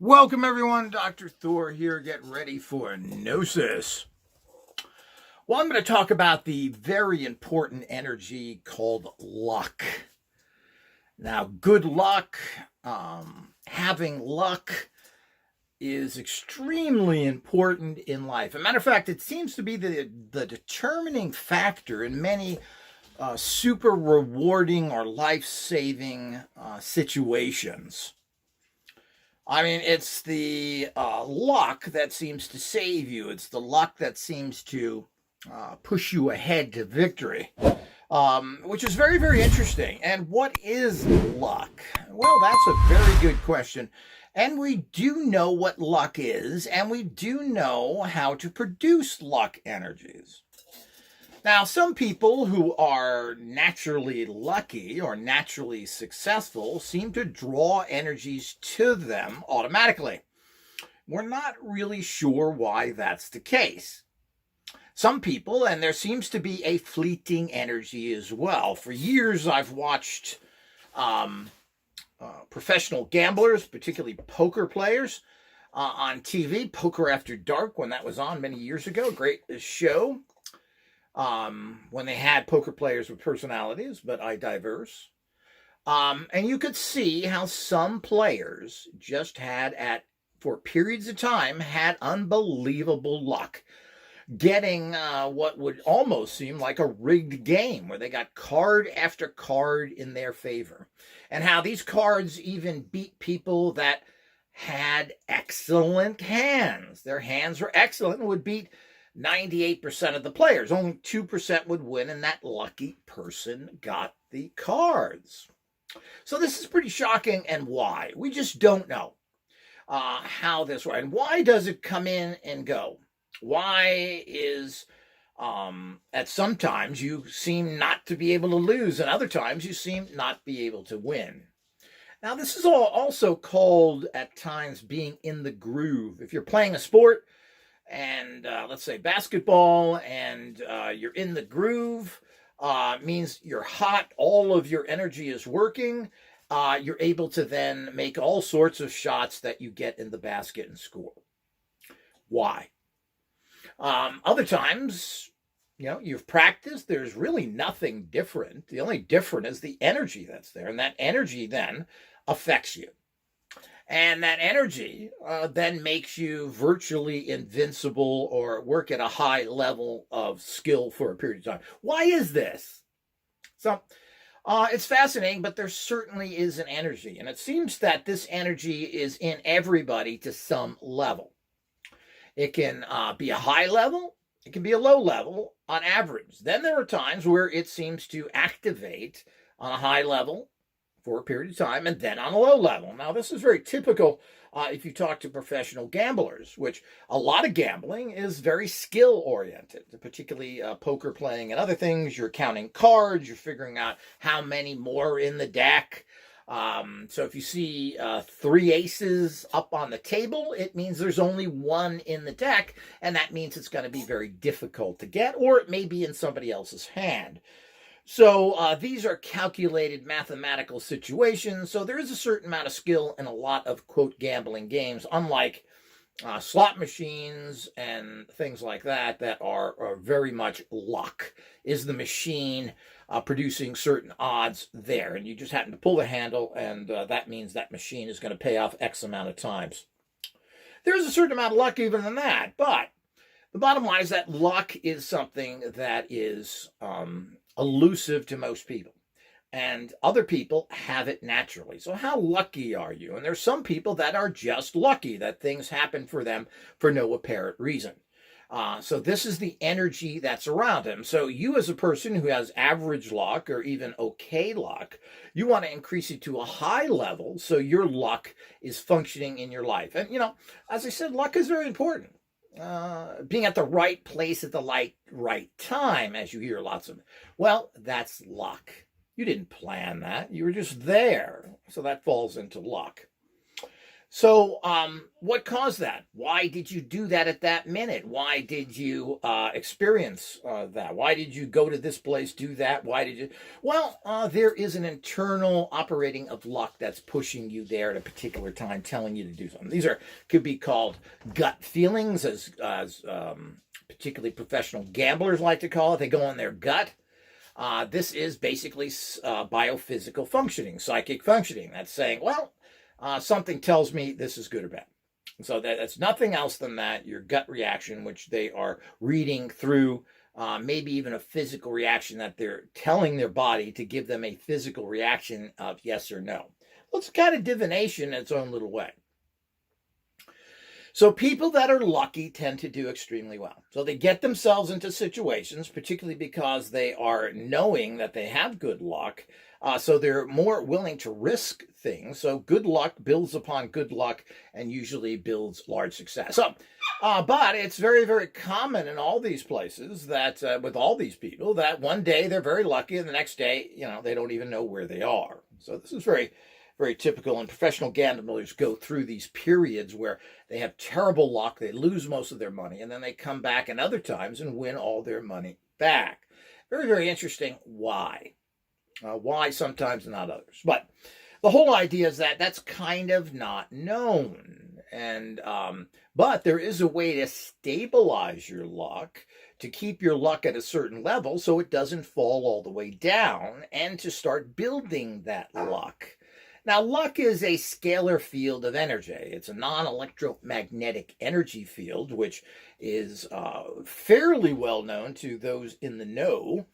Welcome everyone, Dr. Thor here. Get ready for Gnosis. Well, I'm going to talk about the very important energy called luck. Now, good luck, having luck is extremely important in life. As a matter of fact, it seems to be the determining factor in many super rewarding or life-saving situations. I mean, it's the luck that seems to save you. It's the luck that seems to push you ahead to victory, which is very, very interesting. And what is luck? Well, that's a very good question. And we do know what luck is, and we do know how to produce luck energies. Now, some people who are naturally lucky or naturally successful seem to draw energies to them automatically. We're not really sure why that's the case. Some people, and there seems to be a fleeting energy as well. For years, I've watched professional gamblers, particularly poker players, on TV, Poker After Dark, when that was on many years ago. Great show. When they had poker players with personalities, but I diverse. And you could see how some players just for periods of time, had unbelievable luck. Getting what would almost seem like a rigged game where they got card after card in their favor. And how these cards even beat people that had excellent hands. Their hands were excellent and would beat 98% of the players. Only 2% would win, and that lucky person got the cards. So this is pretty shocking, and why? We just don't know how this works. And why does it come in and go? Why is at some times you seem not to be able to lose, and other times you seem not be able to win? Now, this is also called at times being in the groove. If you're playing a sport, and let's say basketball, and you're in the groove, means you're hot, all of your energy is working, you're able to then make all sorts of shots that you get in the basket and score. Why? Other times, you've practiced, there's really nothing different. The only different is the energy that's there, and that energy then affects you. And that energy then makes you virtually invincible or work at a high level of skill for a period of time. Why is this? So it's fascinating, but there certainly is an energy. And it seems that this energy is in everybody to some level. It can be a high level. It can be a low level on average. Then there are times where it seems to activate on a high level for a period of time, and then on a low level. Now, this is very typical if you talk to professional gamblers, which a lot of gambling is very skill-oriented, particularly poker playing and other things. You're counting cards, you're figuring out how many more are in the deck. So if you see 3 aces up on the table, it means there's only 1 in the deck, and that means it's going to be very difficult to get, or it may be in somebody else's hand. So these are calculated mathematical situations. So there is a certain amount of skill in a lot of, quote, gambling games, unlike slot machines and things like that are very much luck. Is the machine producing certain odds there? And you just happen to pull the handle, and that means that machine is going to pay off X amount of times. There's a certain amount of luck even in that. But the bottom line is that luck is something that is elusive to most people, and other people have it naturally. So how lucky are you? And there's some people that are just lucky, that things happen for them for no apparent reason. So this is the energy that's around them. So you, as a person who has average luck or even okay luck, you want to increase it to a high level so your luck is functioning in your life. And as I said, luck is very important. Being at the right place at the right time, as you hear lots of. Well, that's luck. You didn't plan that. You were just there. So that falls into luck. So, what caused that? Why did you do that at that minute? Why did you experience that? Why did you go to this place, do that? Why did you? Well, there is an internal operating of luck that's pushing you there at a particular time, telling you to do something. These are could be called gut feelings, as particularly professional gamblers like to call it. They go on their gut. This is basically biophysical functioning, psychic functioning. That's saying, well, something tells me this is good or bad. So that's nothing else than that, your gut reaction, which they are reading through, maybe even a physical reaction that they're telling their body to give them a physical reaction of yes or no. Well, it's kind of divination in its own little way. So people that are lucky tend to do extremely well. So they get themselves into situations, particularly because they are knowing that they have good luck. So they're more willing to risk things. So good luck builds upon good luck and usually builds large success. So, but it's very, very common in all these places that with all these people that one day they're very lucky and the next day, they don't even know where they are. So this is very, very typical, and professional gamblers go through these periods where they have terrible luck, they lose most of their money, and then they come back in other times and win all their money back. Very, very interesting. Why? Why sometimes not others? But the whole idea is that that's kind of not known. And but there is a way to stabilize your luck, to keep your luck at a certain level so it doesn't fall all the way down, and to start building that luck. Now, luck is a scalar field of energy. It's a non-electromagnetic energy field, which is fairly well known to those in the know.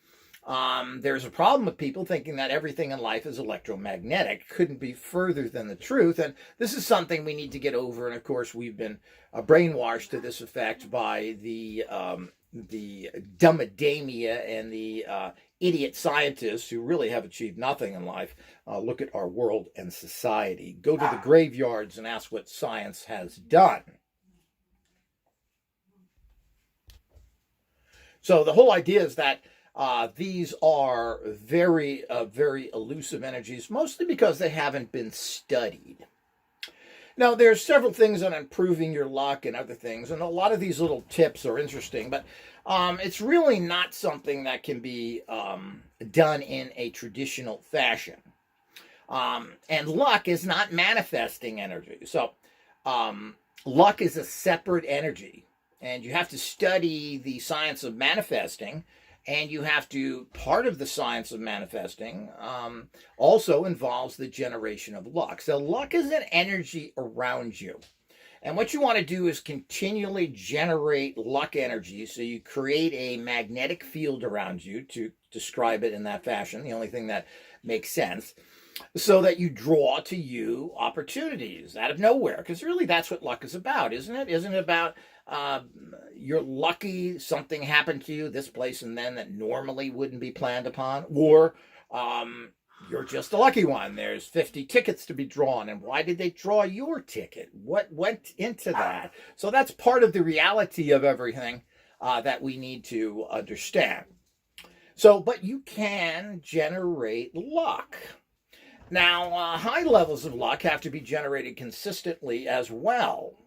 There's a problem with people thinking that everything in life is electromagnetic. Couldn't be further than the truth. And this is something we need to get over. And of course, we've been brainwashed to this effect by the dumbademia and the idiot scientists who really have achieved nothing in life. Look at our world and society. Go to the graveyards and ask what science has done. So the whole idea is that these are very, very elusive energies, mostly because they haven't been studied. Now, there's several things on improving your luck and other things, and a lot of these little tips are interesting, but it's really not something that can be done in a traditional fashion. And luck is not manifesting energy. So luck is a separate energy, and you have to study the science of manifesting. And you have to, part of the science of manifesting also involves the generation of luck. So luck is an energy around you. And what you want to do is continually generate luck energy. So you create a magnetic field around you, to describe it in that fashion, the only thing that makes sense, so that you draw to you opportunities out of nowhere. Because really that's what luck is about, isn't it? Isn't it about you're lucky something happened to you this place and then that normally wouldn't be planned upon, or you're just a lucky one. There's 50 tickets to be drawn, and why did they draw your ticket? What went into that? So that's part of the reality of everything that we need to understand. So, but you can generate luck. Now, high levels of luck have to be generated consistently as well.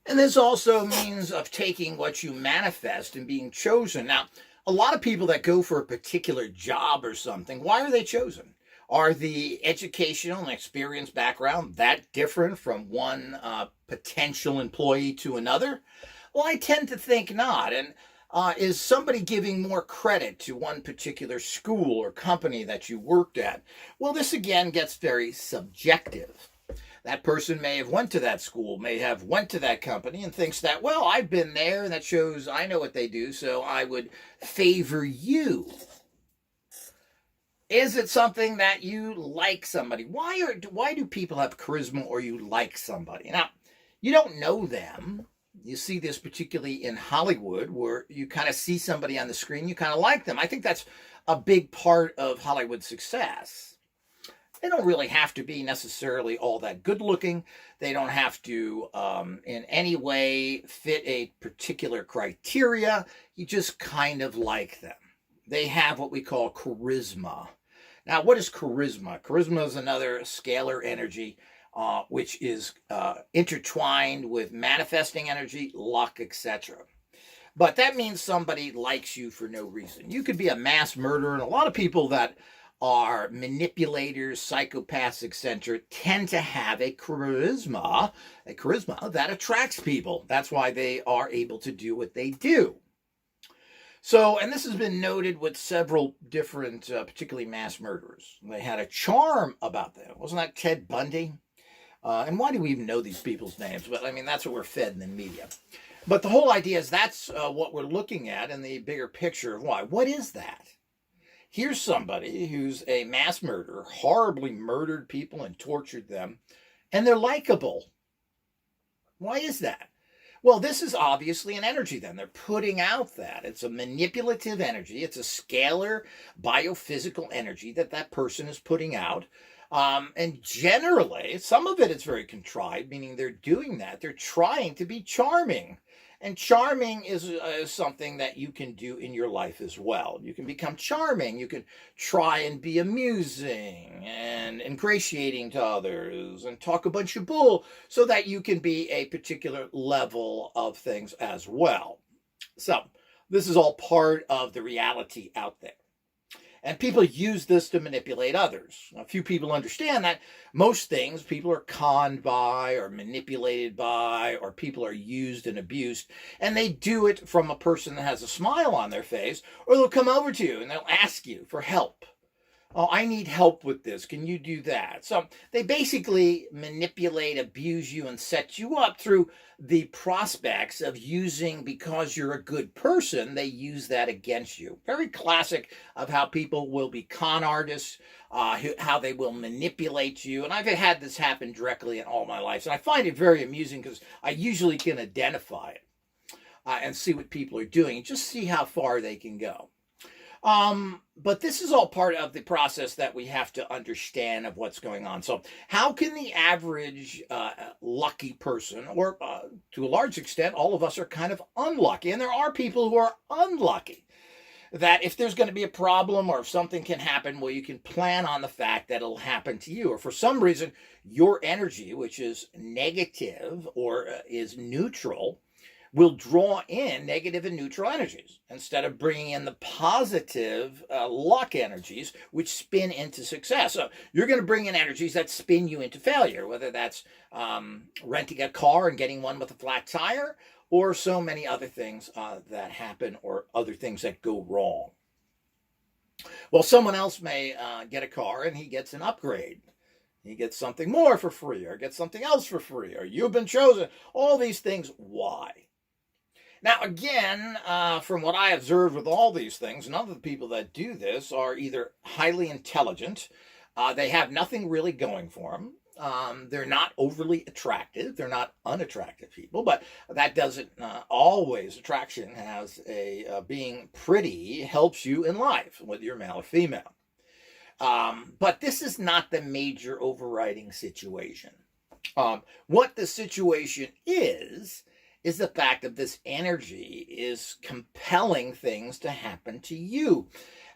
And this also means of taking what you manifest and being chosen. Now, a lot of people that go for a particular job or something, why are they chosen? Are the educational and experience background that different from one potential employee to another? Well, I tend to think not. And is somebody giving more credit to one particular school or company that you worked at? Well, this again gets very subjective. That person may have went to that school, may have went to that company and thinks that, well, I've been there and that shows I know what they do, so I would favor you. Is it something that you like somebody? Why do people have charisma or you like somebody? Now, you don't know them. You see this particularly in Hollywood, where you kind of see somebody on the screen, you kind of like them. I think that's a big part of Hollywood success. They don't really have to be necessarily all that good looking. They don't have to in any way fit a particular criteria. You just kind of like them. They have what we call charisma. Now, what is charisma? Charisma is another scalar energy. which is intertwined with manifesting energy, luck, etc. But that means somebody likes you for no reason. You could be a mass murderer, and a lot of people that are manipulators, psychopaths, etc., tend to have a charisma that attracts people. That's why they are able to do what they do. So, and this has been noted with several different, particularly mass murderers. They had a charm about them. Wasn't that Ted Bundy? And why do we even know these people's names? But I mean, that's what we're fed in the media. But the whole idea is that's what we're looking at in the bigger picture of why. What is that? Here's somebody who's a mass murderer, horribly murdered people and tortured them, and they're likable. Why is that? Well, this is obviously an energy then. They're putting out that. It's a manipulative energy. It's a scalar biophysical energy that person is putting out. And generally, some of it is very contrived, meaning they're doing that. They're trying to be charming. And charming is something that you can do in your life as well. You can become charming. You can try and be amusing and ingratiating to others and talk a bunch of bull so that you can be a particular level of things as well. So this is all part of the reality out there. And people use this to manipulate others. A few people understand that most things people are conned by or manipulated by, or people are used and abused. And they do it from a person that has a smile on their face, or they'll come over to you and they'll ask you for help. Oh, I need help with this. Can you do that? So they basically manipulate, abuse you, and set you up through the prospects of using, because you're a good person, they use that against you. Very classic of how people will be con artists, how they will manipulate you. And I've had this happen directly in all my life. And I find it very amusing because I usually can identify it and see what people are doing and just see how far they can go. But this is all part of the process that we have to understand of what's going on. So how can the average lucky person, or to a large extent, all of us are kind of unlucky, and there are people who are unlucky, that if there's going to be a problem or if something can happen, well, you can plan on the fact that it'll happen to you. Or for some reason, your energy, which is negative or is neutral, will draw in negative and neutral energies instead of bringing in the positive luck energies, which spin into success. So you're going to bring in energies that spin you into failure, whether that's renting a car and getting one with a flat tire, or so many other things that happen, or other things that go wrong. Well, someone else may get a car and he gets an upgrade. He gets something more for free, or gets something else for free, or you've been chosen. All these things. Why? Now, again, from what I observed with all these things, none of the people that do this are either highly intelligent, they have nothing really going for them, they're not overly attractive, they're not unattractive people, but that doesn't always, attraction has a, being pretty helps you in life, whether you're male or female. But this is not the major overriding situation. What the situation is the fact that this energy is compelling things to happen to you.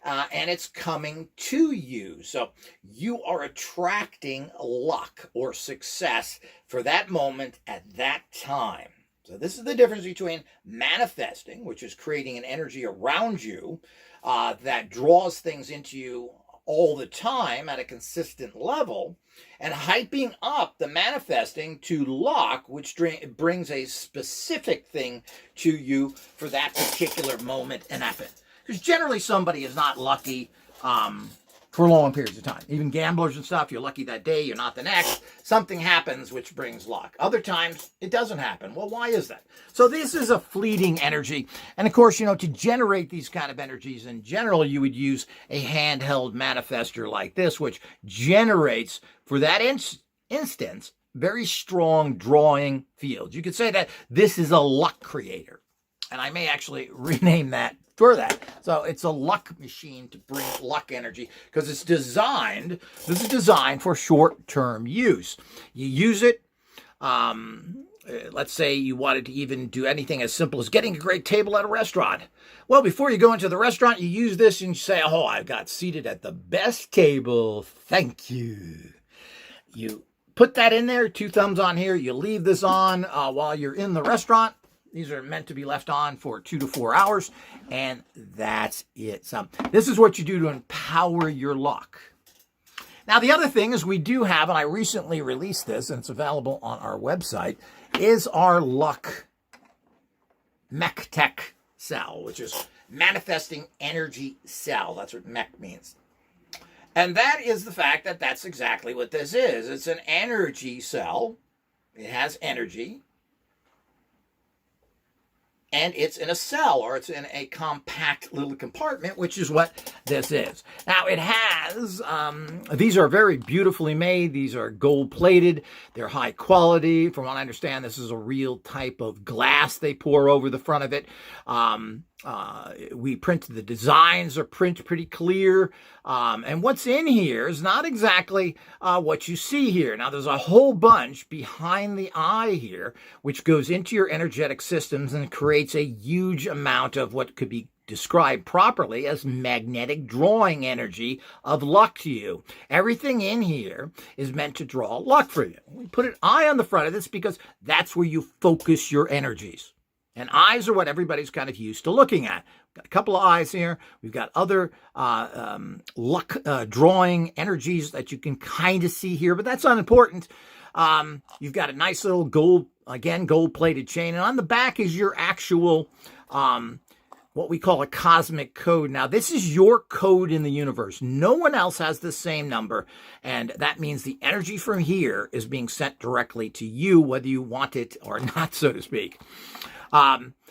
And it's coming to you. So you are attracting luck or success for that moment at that time. So this is the difference between manifesting, which is creating an energy around you that draws things into you all the time at a consistent level, and hyping up the manifesting to luck, which brings a specific thing to you for that particular moment and happen. Because generally somebody is not lucky for long periods of time. Even gamblers and stuff, you're lucky that day, you're not the next. Something happens which brings luck. Other times, it doesn't happen. Well, why is that? So this is a fleeting energy. And of course, to generate these kind of energies, in general, you would use a handheld manifester like this, which generates, for that instance, very strong drawing fields. You could say that this is a luck creator. And I may actually rename that for that. So it's a luck machine to bring luck energy, because it's designed, this is designed for short-term use. You use it, let's say you wanted to even do anything as simple as getting a great table at a restaurant. Well, before you go into the restaurant, you use this and you say, oh, I've got seated at the best table. Thank you. You put that in there, 2 thumbs on here. You leave this on while you're in the restaurant. These are meant to be left on for 2 to 4 hours, and that's it. So this is what you do to empower your luck. Now, the other thing is we do have, and I recently released this, and it's available on our website, is our luck Radionictech cell, which is manifesting energy cell. That's what mech means. And that is the fact that that's exactly what this is. It's an energy cell. It has energy. And it's in a cell, or it's in a compact little compartment, which is what this is. Now, it has, these are very beautifully made. These are gold-plated. They're high quality. From what I understand, this is a real type of glass they pour over the front of it. We printed the designs are pretty clear. And what's in here is not exactly what you see here. Now, there's a whole bunch behind the eye here, which goes into your energetic systems and creates a huge amount of what could be described properly as magnetic drawing energy of luck to you. Everything in here is meant to draw luck for you. We put an eye on the front of this because that's where you focus your energies. And eyes are what everybody's kind of used to looking at. Got a couple of eyes here. We've got other luck drawing energies that you can kind of see here, but that's unimportant. You've got a nice little gold-plated chain. And on the back is your actual, what we call a cosmic code. Now, this is your code in the universe. No one else has the same number. And that means the energy from here is being sent directly to you, whether you want it or not, so to speak.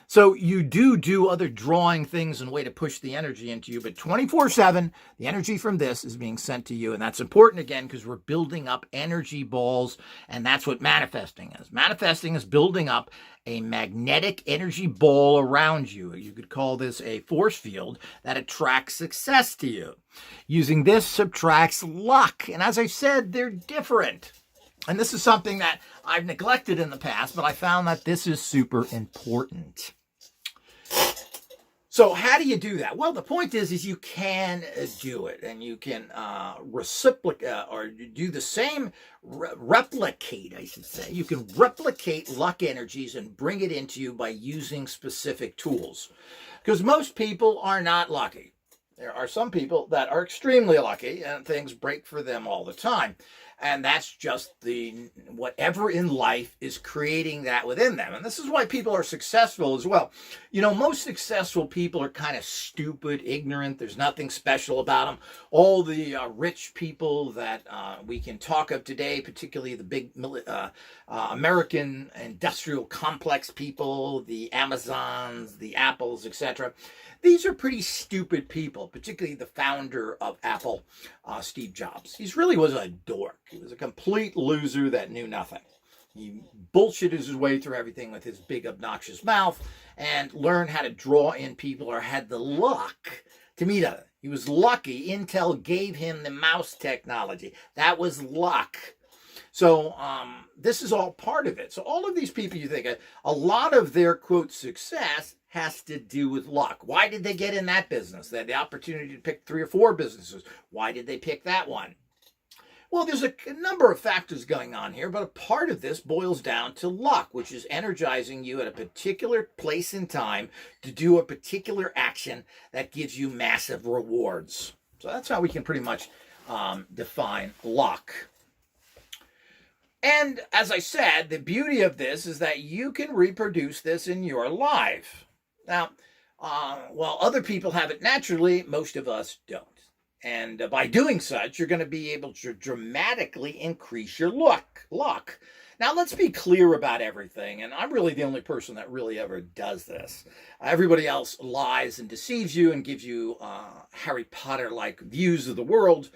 So you do other drawing things and way to push the energy into you, but 24/7, the energy from this is being sent to you. And that's important, again, because we're building up energy balls, and that's what manifesting is. Manifesting is building up a magnetic energy ball around you. You could call this a force field that attracts success to you. Using this subtracts luck. And as I said, they're different. And this is something that I've neglected in the past, but I found that this is super important. So how do you do that? Well, the point is you can do it, and you can reciprocate or do the same, replicate, I should say. You can replicate luck energies and bring it into you by using specific tools. Because most people are not lucky. There are some people that are extremely lucky, and things break for them all the time. And that's just whatever in life is creating that within them. And this is why people are successful as well. You know, most successful people are kind of stupid, ignorant. There's nothing special about them. All the rich people that we can talk of today, particularly the big American industrial complex people, the Amazons, the Apples, etc., these are pretty stupid people, particularly the founder of Apple, Steve Jobs. He really was a dork. He was a complete loser that knew nothing. He bullshitted his way through everything with his big, obnoxious mouth and learned how to draw in people, or had the luck to meet others. He was lucky. Intel gave him the mouse technology. That was luck. So this is all part of it. So all of these people, you think, a lot of their, quote, success has to do with luck. Why did they get in that business? They had the opportunity to pick 3 or 4 businesses. Why did they pick that one? Well, there's a number of factors going on here, but a part of this boils down to luck, which is energizing you at a particular place in time to do a particular action that gives you massive rewards. So that's how we can pretty much define luck. And as I said, the beauty of this is that you can reproduce this in your life. Now, while other people have it naturally, most of us don't. And by doing such, you're going to be able to dramatically increase your luck. Now, let's be clear about everything. And I'm really the only person that really ever does this. Everybody else lies and deceives you and gives you Harry Potter-like views of the world.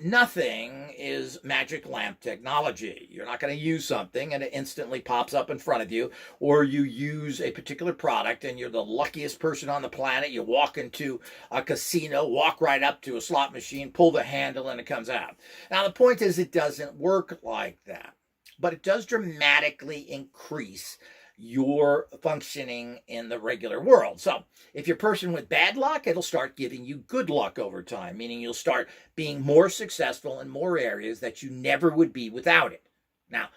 Nothing is magic lamp technology. You're not going to use something and it instantly pops up in front of you, or you use a particular product and you're the luckiest person on the planet. You walk into a casino, walk right up to a slot machine, pull the handle, and it comes out. Now, the point is it doesn't work like that, but it does dramatically increase your functioning in the regular world. So if you're a person with bad luck, it'll start giving you good luck over time, meaning you'll start being more successful in more areas that you never would be without it. Now,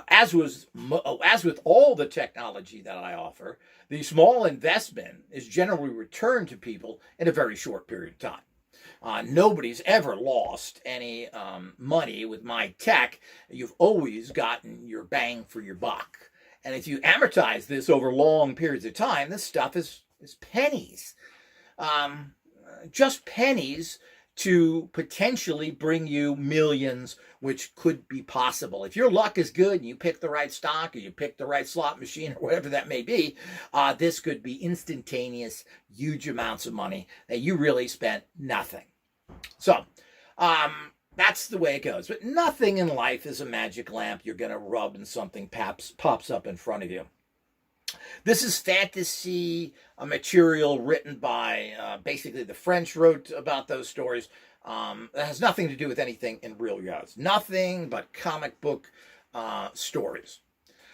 as with all the technology that I offer, the small investment is generally returned to people in a very short period of time. Nobody's ever lost any money with my tech. You've always gotten your bang for your buck. And if you amortize this over long periods of time, this stuff is pennies. Just pennies to potentially bring you millions, which could be possible. If your luck is good and you pick the right stock or you pick the right slot machine or whatever that may be, this could be instantaneous, huge amounts of money that you really spent nothing. So that's the way it goes. But nothing in life is a magic lamp you're going to rub and something pops up in front of you. This is fantasy, a material written by basically the French wrote about those stories. That has nothing to do with anything in real reality. Nothing but comic book stories.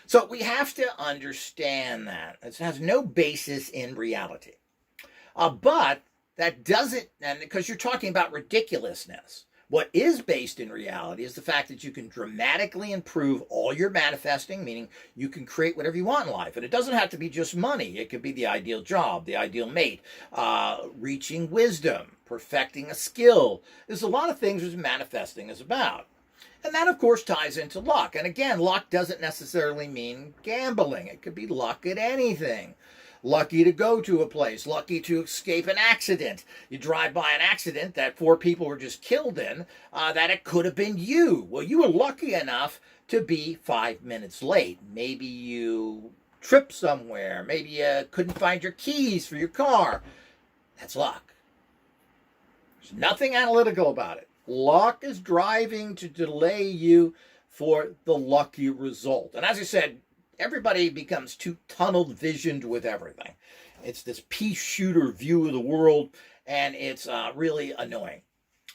So we have to understand that. It has no basis in reality. But that doesn't, and because you're talking about ridiculousness, what is based in reality is the fact that you can dramatically improve all your manifesting, meaning you can create whatever you want in life. And it doesn't have to be just money. It could be the ideal job, the ideal mate, reaching wisdom, perfecting a skill. There's a lot of things that manifesting is about. And that, of course, ties into luck. And again, luck doesn't necessarily mean gambling. It could be luck at anything. Lucky to go to a place, lucky to escape an accident. You drive by an accident that 4 people were just killed in, that it could have been you. Well, you were lucky enough to be 5 minutes late. Maybe you tripped somewhere. Maybe you couldn't find your keys for your car. That's luck. There's nothing analytical about it. Luck is driving to delay you for the lucky result. And as I said, everybody becomes too tunnel visioned with everything. It's this pea shooter view of the world, and it's really annoying.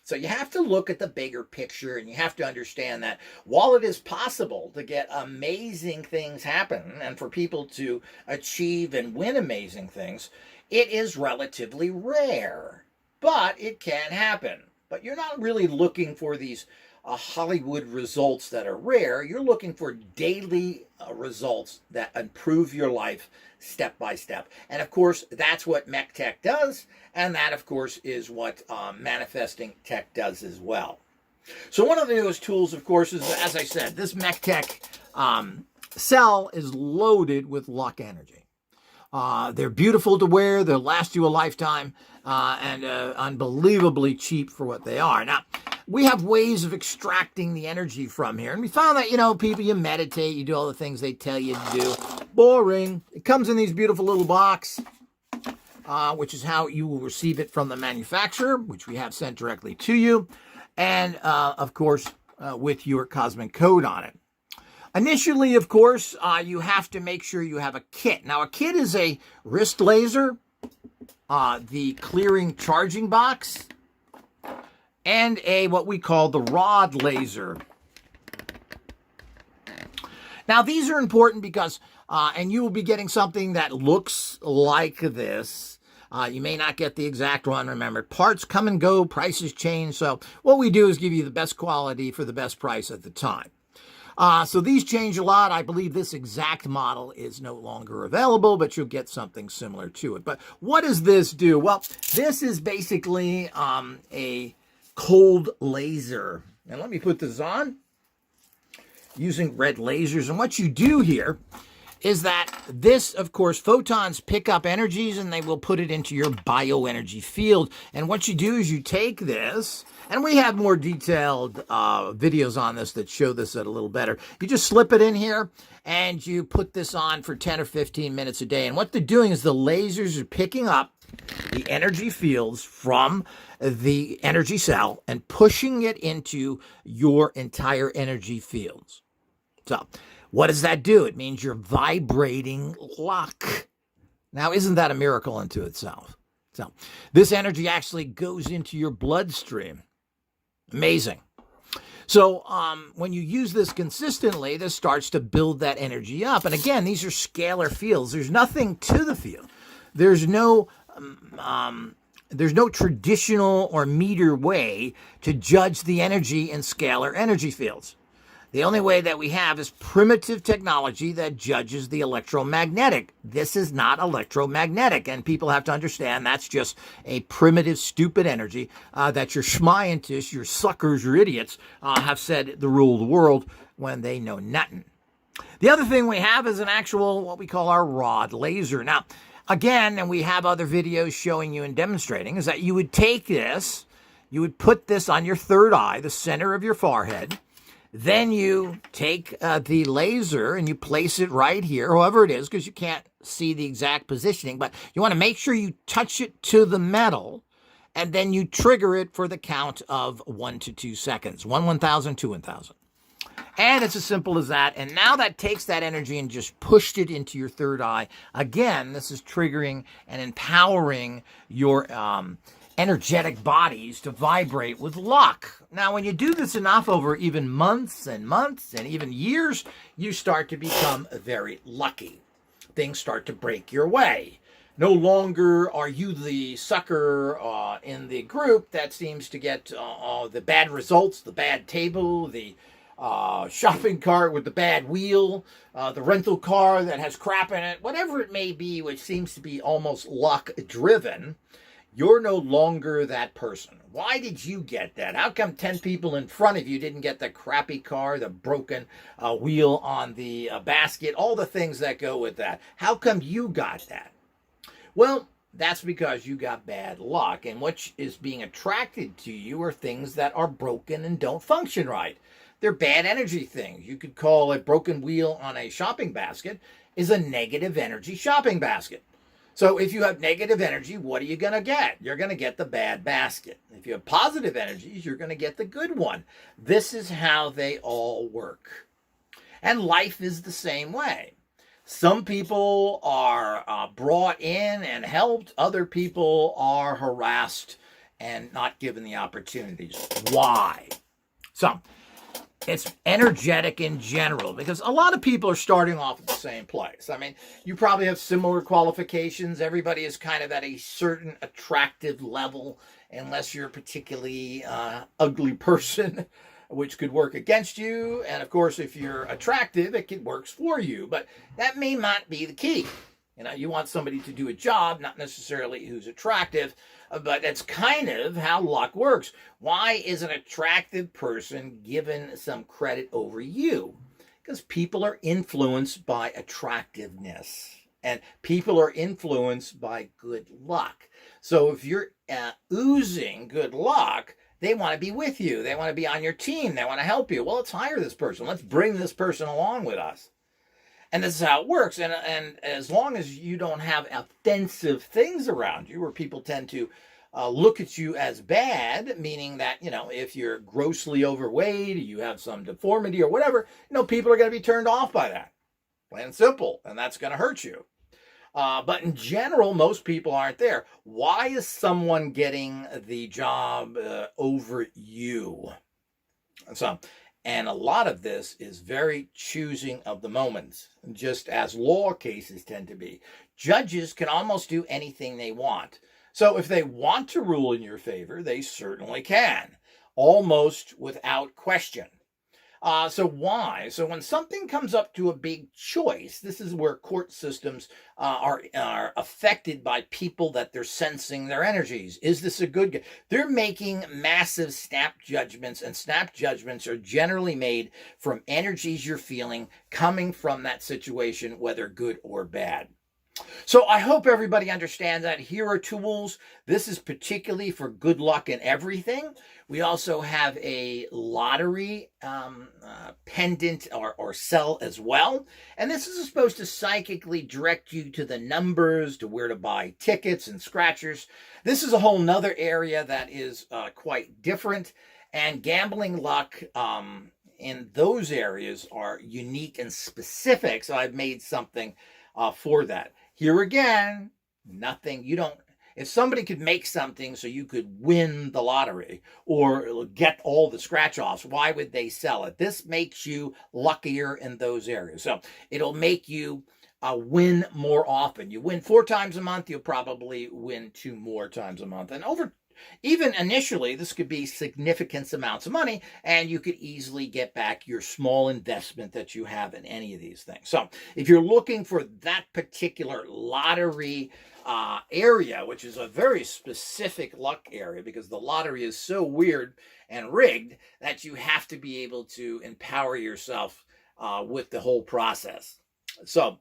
So you have to look at the bigger picture, and you have to understand that while it is possible to get amazing things happen and for people to achieve and win amazing things, it is relatively rare. But it can happen. But you're not really looking for these Hollywood results that are rare. You're looking for daily results that improve your life step by step. And of course, that's what Mech Tech does. And that, of course, is what manifesting tech does as well. So one of those tools, of course, is, as I said, this Mech Tech cell is loaded with luck energy. They're beautiful to wear. They'll last you a lifetime, and unbelievably cheap for what they are. Now, we have ways of extracting the energy from here. And we found that, people, you meditate, you do all the things they tell you to do. Boring. It comes in these beautiful little box, which is how you will receive it from the manufacturer, which we have sent directly to you. And, of course, with your cosmic code on it. Initially, of course, you have to make sure you have a kit. Now, a kit is a wrist laser, the clearing charging box, and what we call the rod laser. Now, these are important because, and you will be getting something that looks like this. You may not get the exact one. Remember, parts come and go, prices change. So what we do is give you the best quality for the best price at the time. So these change a lot. I believe this exact model is no longer available, but you'll get something similar to it. But what does this do? Well, this is basically a cold laser. And let me put this on using red lasers. And what you do here is that this, of course, photons pick up energies and they will put it into your bioenergy field. And what you do is you take this, and we have more detailed videos on this that show this a little better. You just slip it in here and you put this on for 10 or 15 minutes a day. And what they're doing is the lasers are picking up the energy fields from the energy cell and pushing it into your entire energy fields. So what does that do? It means you're vibrating luck. Now, isn't that a miracle unto itself? So this energy actually goes into your bloodstream. Amazing. So when you use this consistently, this starts to build that energy up. And again, these are scalar fields. There's nothing to the field. There's no traditional or meter way to judge the energy in scalar energy fields. The only way that we have is primitive technology that judges the electromagnetic. This is not electromagnetic, and people have to understand that's just a primitive, stupid energy that your schmientists, your suckers, your idiots have said the rule of the world when they know nothing. The other thing we have is an actual, what we call our rod laser. Now, again, and we have other videos showing you and demonstrating, is that you would take this, you would put this on your third eye, the center of your forehead. Then you take the laser and you place it right here, however it is, because you can't see the exact positioning, but you want to make sure you touch it to the metal, and then you trigger it for the count of 1 to 2 seconds. 1, 1,000, 2, 1,000. And it's as simple as that. And now that takes that energy and just pushed it into your third eye. Again, this is triggering and empowering your energetic bodies to vibrate with luck. Now, when you do this enough over even months and even years, you start to become very lucky. Things start to break your way. No longer are you the sucker in the group that seems to get the bad results, the bad table, the shopping cart with the bad wheel, the rental car that has crap in it, whatever it may be, which seems to be almost luck driven. You're no longer that person. Why did you get that? How come 10 people in front of you didn't get the crappy car, the broken wheel on the basket, all the things that go with that? How come you got that? Well, that's because you got bad luck, and what is being attracted to you are things that are broken and don't function right. They're bad energy things. You could call a broken wheel on a shopping basket is a negative energy shopping basket. So if you have negative energy, what are you going to get? You're going to get the bad basket. If you have positive energies, you're going to get the good one. This is how they all work. And life is the same way. Some people are brought in and helped. Other people are harassed and not given the opportunities. Why? So it's energetic in general, because a lot of people are starting off at the same place. I mean, you probably have similar qualifications. Everybody is kind of at a certain attractive level, unless you're a particularly ugly person, which could work against you. And of course, if you're attractive, it works for you. But that may not be the key. You know, you want somebody to do a job, not necessarily who's attractive, but that's kind of how luck works. Why is an attractive person given some credit over you? Because people are influenced by attractiveness, and people are influenced by good luck. So if you're oozing good luck, they want to be with you. They want to be on your team. They want to help you. Well, let's hire this person. Let's bring this person along with us. And this is how it works. And as long as you don't have offensive things around you, where people tend to look at you as bad, meaning that, you know, if you're grossly overweight, or you have some deformity or whatever, you know, people are going to be turned off by that. Plain and simple. And that's going to hurt you. But in general, most people aren't there. Why is someone getting the job over you? And a lot of this is very choosing of the moments, just as law cases tend to be. Judges can almost do anything they want. So if they want to rule in your favor, they certainly can, almost without question. So why? So when something comes up to a big choice, this is where court systems are affected by people that they're sensing their energies. Is this a good guy? They're making massive snap judgments, and snap judgments are generally made from energies you're feeling coming from that situation, whether good or bad. So I hope everybody understands that. Here are tools. This is particularly for good luck in everything. We also have a lottery pendant or cell as well. And this is supposed to psychically direct you to the numbers, to where to buy tickets and scratchers. This is a whole nother area that is quite different. And gambling luck in those areas are unique and specific. So I've made something for that. Here again, nothing, you don't, if somebody could make something so you could win the lottery or get all the scratch-offs, why would they sell it? This makes you luckier in those areas. So it'll make you win more often. You win 4 times a month, you'll probably win 2 more times a month. And over Even initially, this could be significant amounts of money, and you could easily get back your small investment that you have in any of these things. So if you're looking for that particular lottery area, which is a very specific luck area, because the lottery is so weird and rigged that you have to be able to empower yourself with the whole process. So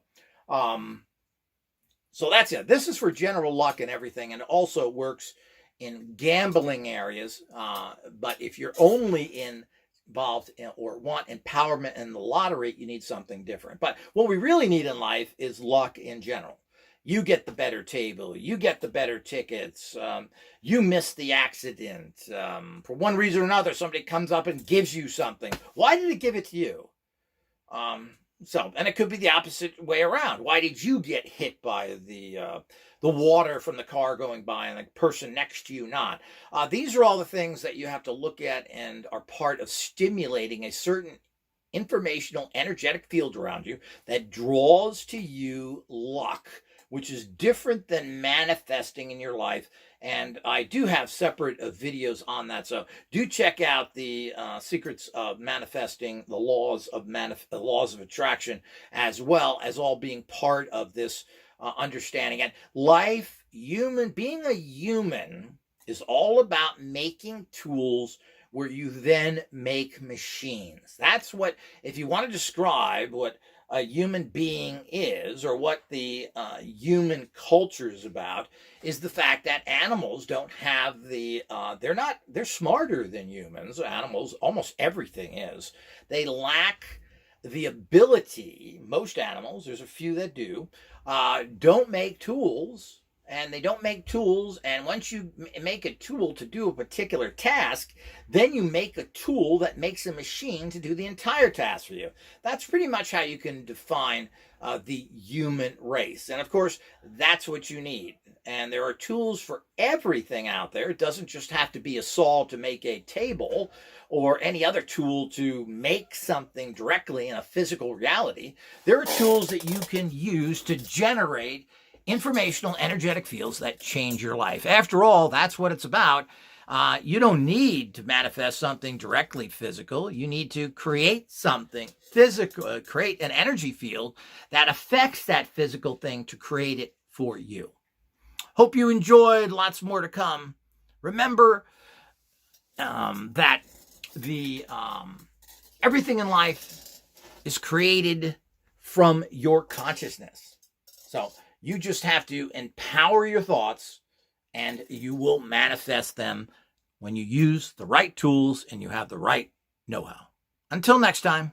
that's it. This is for general luck and everything, and also works in gambling areas. But if you're only involved in, or want empowerment in the lottery, you need something different. But what we really need in life is luck in general. You get the better table, you get the better tickets, you miss the accident. For one reason or another, somebody comes up and gives you something. Why did it give it to you? And it could be the opposite way around. Why did you get hit by the water from the car going by and the person next to you not? These are all the things that you have to look at and are part of stimulating a certain informational, energetic field around you that draws to you luck, which is different than manifesting in your life. And I do have separate videos on that. So do check out the secrets of manifesting, the laws of attraction, as well as all being part of this understanding. And life, being a human is all about making tools where you then make machines. That's what, if you want to describe what a human being is, or what the human culture is about, is the fact that animals don't have they're smarter than humans. Animals, almost everything is. They lack the ability, most animals, there's a few that do, don't make tools. And they don't make tools, and once you make a tool to do a particular task, then you make a tool that makes a machine to do the entire task for you. That's pretty much how you can define the human race. And of course, that's what you need. And there are tools for everything out there. It doesn't just have to be a saw to make a table or any other tool to make something directly in a physical reality. There are tools that you can use to generate informational, energetic fields that change your life. After all, that's what it's about. You don't need to manifest something directly physical. You need to create something physical, create an energy field that affects that physical thing to create it for you. Hope you enjoyed. Lots more to come. Remember that everything in life is created from your consciousness. So you just have to empower your thoughts, and you will manifest them when you use the right tools and you have the right know-how. Until next time.